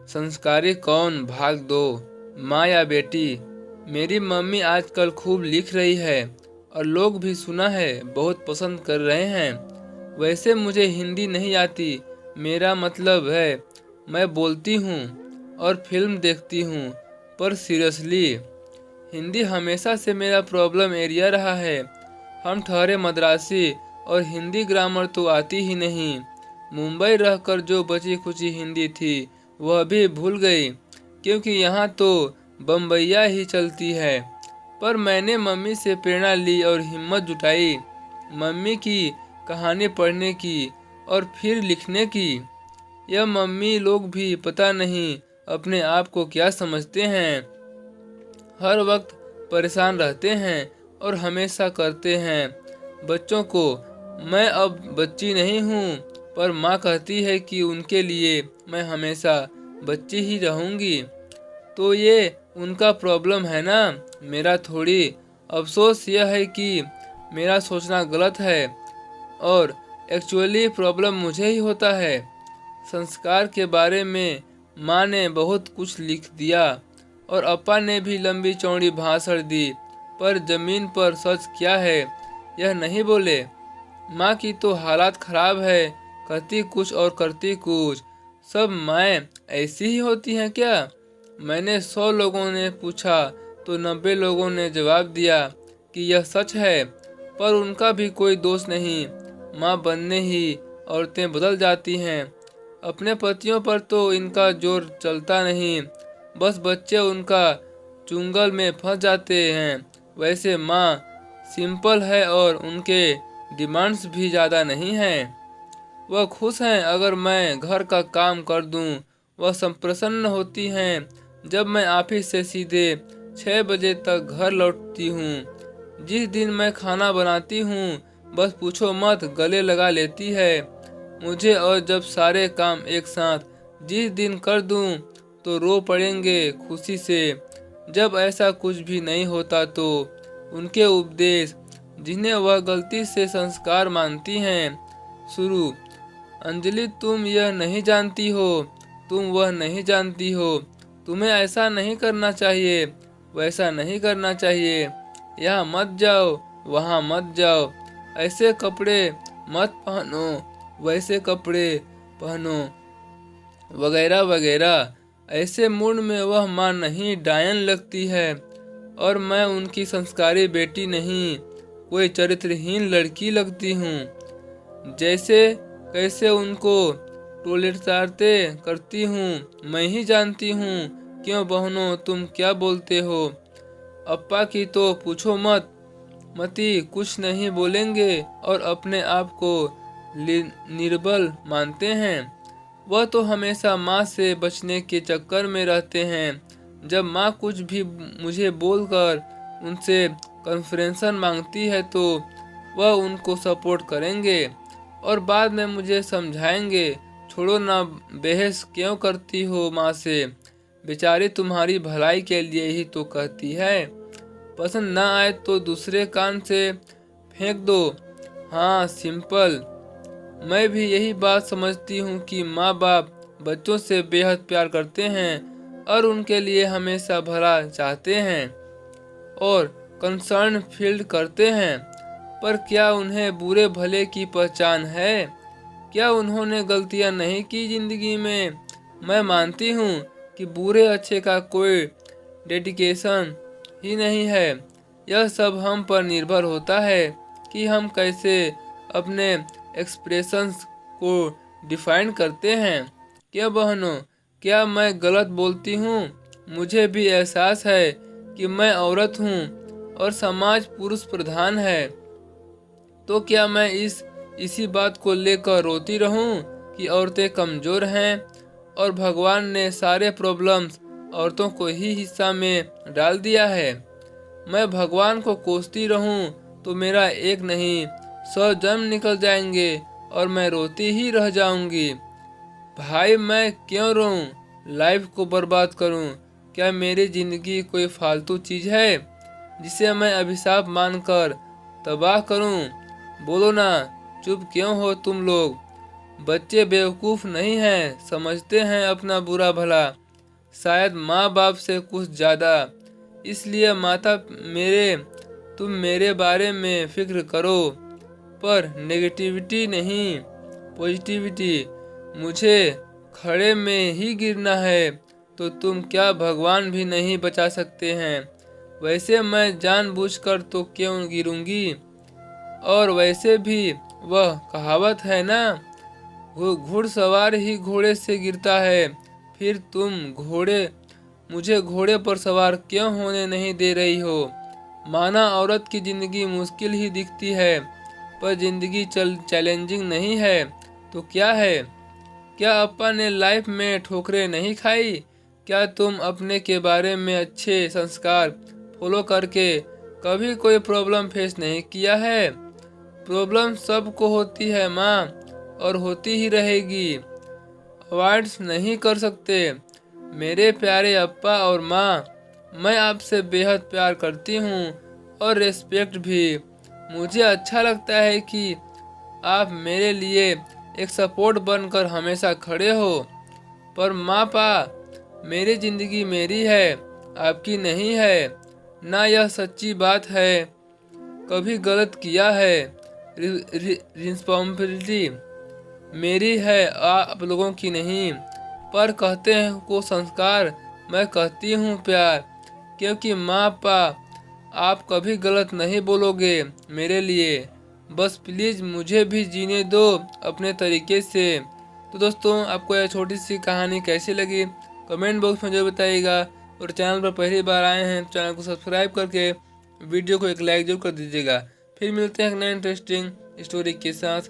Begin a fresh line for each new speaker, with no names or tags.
संस्कारी कौन भाग दो, माँ या बेटी। मेरी मम्मी आजकल खूब लिख रही है और लोग भी सुना है बहुत पसंद कर रहे हैं। वैसे मुझे हिंदी नहीं आती, मेरा मतलब है मैं बोलती हूँ और फिल्म देखती हूँ, पर सीरियसली हिंदी हमेशा से मेरा प्रॉब्लम एरिया रहा है। हम ठहरे मद्रासी और हिंदी ग्रामर तो आती ही नहीं। मुंबई रहकर जो बची खुची हिंदी थी वह भी भूल गई, क्योंकि यहाँ तो बम्बैया ही चलती है। पर मैंने मम्मी से प्रेरणा ली और हिम्मत जुटाई, मम्मी की कहानी पढ़ने की और फिर लिखने की। यह मम्मी लोग भी पता नहीं अपने आप को क्या समझते हैं, हर वक्त परेशान रहते हैं और हमेशा करते हैं बच्चों को। मैं अब बच्ची नहीं हूँ, पर माँ कहती है कि उनके लिए मैं हमेशा बच्ची ही रहूँगी। तो ये उनका प्रॉब्लम है ना, मेरा थोड़ी। अफसोस यह है कि मेरा सोचना गलत है और एक्चुअली प्रॉब्लम मुझे ही होता है। संस्कार के बारे में माँ ने बहुत कुछ लिख दिया और अपा ने भी लंबी चौड़ी भाषण दी, पर जमीन पर सच क्या है यह नहीं बोले। माँ की तो हालात खराब है, कहती कुछ और करती कुछ। सब माएँ ऐसी ही होती हैं क्या? मैंने 100 लोगों ने पूछा तो 90 लोगों ने जवाब दिया कि यह सच है, पर उनका भी कोई दोष नहीं। माँ बनने ही औरतें बदल जाती हैं। अपने पतियों पर तो इनका जोर चलता नहीं, बस बच्चे उनका चुंगल में फंस जाते हैं। वैसे माँ सिंपल है और उनके डिमांड्स भी ज़्यादा नहीं हैं। वह खुश हैं अगर मैं घर का काम कर दूं। वह संप्रसन्न होती हैं जब मैं ऑफिस से सीधे 6 बजे तक घर लौटती हूँ। जिस दिन मैं खाना बनाती हूँ बस पूछो मत, गले लगा लेती है मुझे। और जब सारे काम एक साथ जिस दिन कर दूं तो रो पड़ेंगे खुशी से। जब ऐसा कुछ भी नहीं होता तो उनके उपदेश, जिन्हें वह गलती से संस्कार मानती हैं, शुरू। अंजलि, तुम यह नहीं जानती हो, तुम वह नहीं जानती हो, तुम्हें ऐसा नहीं करना चाहिए, वैसा नहीं करना चाहिए, यहाँ मत जाओ, वहाँ मत जाओ, ऐसे कपड़े मत पहनो, वैसे कपड़े पहनो, वगैरह वगैरह। ऐसे मूड में वह माँ नहीं डायन लगती है और मैं उनकी संस्कारी बेटी नहीं, कोई चरित्रहीन लड़की लगती हूँ। जैसे कैसे उनको टोलेटाते करती हूँ मैं ही जानती हूँ। क्यों बहनों, तुम क्या बोलते हो? अप्पा की तो पूछो मत, मती कुछ नहीं बोलेंगे और अपने आप को निर्बल मानते हैं। वह तो हमेशा माँ से बचने के चक्कर में रहते हैं। जब माँ कुछ भी मुझे बोलकर उनसे कन्फेशन मांगती है तो वह उनको सपोर्ट करेंगे और बाद में मुझे समझाएंगे, छोड़ो ना, बहस क्यों करती हो माँ से, बेचारी तुम्हारी भलाई के लिए ही तो कहती है। पसंद ना आए तो दूसरे कान से फेंक दो। हाँ, सिंपल। मैं भी यही बात समझती हूँ कि माँ बाप बच्चों से बेहद प्यार करते हैं और उनके लिए हमेशा भला चाहते हैं और कंसर्न फील करते हैं। पर क्या उन्हें बुरे भले की पहचान है? क्या उन्होंने गलतियाँ नहीं की जिंदगी में? मैं मानती हूँ कि बुरे अच्छे का कोई डेडिकेशन ही नहीं है। यह सब हम पर निर्भर होता है कि हम कैसे अपने एक्सप्रेशंस को डिफाइन करते हैं। क्या बहनों, क्या मैं गलत बोलती हूँ? मुझे भी एहसास है कि मैं औरत हूँ और समाज पुरुष प्रधान है। तो क्या मैं इसी बात को लेकर रोती रहूं कि औरतें कमज़ोर हैं और भगवान ने सारे प्रॉब्लम्स औरतों को ही हिस्सा में डाल दिया है? मैं भगवान को कोसती रहूं तो मेरा एक नहीं 100 जन्म निकल जाएंगे और मैं रोती ही रह जाऊंगी। भाई, मैं क्यों रोऊं, लाइफ को बर्बाद करूं? क्या मेरी ज़िंदगी कोई फालतू चीज़ है जिसे मैं अभिशाप मानकर तबाह करूं? बोलो ना, चुप क्यों हो तुम लोग? बच्चे बेवकूफ़ नहीं हैं, समझते हैं अपना बुरा भला, शायद माँ बाप से कुछ ज़्यादा। इसलिए माता मेरे, तुम मेरे बारे में फिक्र करो, पर नेगेटिविटी नहीं, पॉजिटिविटी। मुझे खड़े में ही गिरना है तो तुम क्या भगवान भी नहीं बचा सकते हैं। वैसे मैं जानबूझकर तो क्यों गिरूंगी। और वैसे भी वह कहावत है ना, वो घुड़सवार ही घोड़े से गिरता है। फिर तुम मुझे घोड़े पर सवार क्यों होने नहीं दे रही हो। माना औरत की जिंदगी मुश्किल ही दिखती है, पर जिंदगी चैलेंजिंग नहीं है तो क्या है। क्या अप्पा ने लाइफ में ठोकरें नहीं खाई। क्या तुम अपने के बारे में अच्छे संस्कार फॉलो करके कभी कोई प्रॉब्लम फेस नहीं किया है। प्रॉब्लम सबको होती है माँ, और होती ही रहेगी, अवॉइड्स नहीं कर सकते। मेरे प्यारे अप्पा और माँ, मैं आपसे बेहद प्यार करती हूँ और रिस्पेक्ट भी। मुझे अच्छा लगता है कि आप मेरे लिए एक सपोर्ट बनकर हमेशा खड़े हो। पर माँ पा, मेरी ज़िंदगी मेरी है, आपकी नहीं है ना। यह सच्ची बात है, कभी गलत किया है, रिस्पॉन्सिबिलिटी मेरी है, आप लोगों की नहीं। पर कहते हैं को संस्कार, मैं कहती हूँ प्यार, क्योंकि माँ पा आप कभी गलत नहीं बोलोगे मेरे लिए। बस प्लीज़ मुझे भी जीने दो अपने तरीके से। तो दोस्तों, आपको यह छोटी सी कहानी कैसी लगी कमेंट बॉक्स में जरूर बताइएगा। और चैनल पर पहली बार आए हैं तो चैनल को सब्सक्राइब करके वीडियो को एक लाइक जरूर कर दीजिएगा। फिर मिलते हैं एक नए इंटरेस्टिंग स्टोरी के साथ।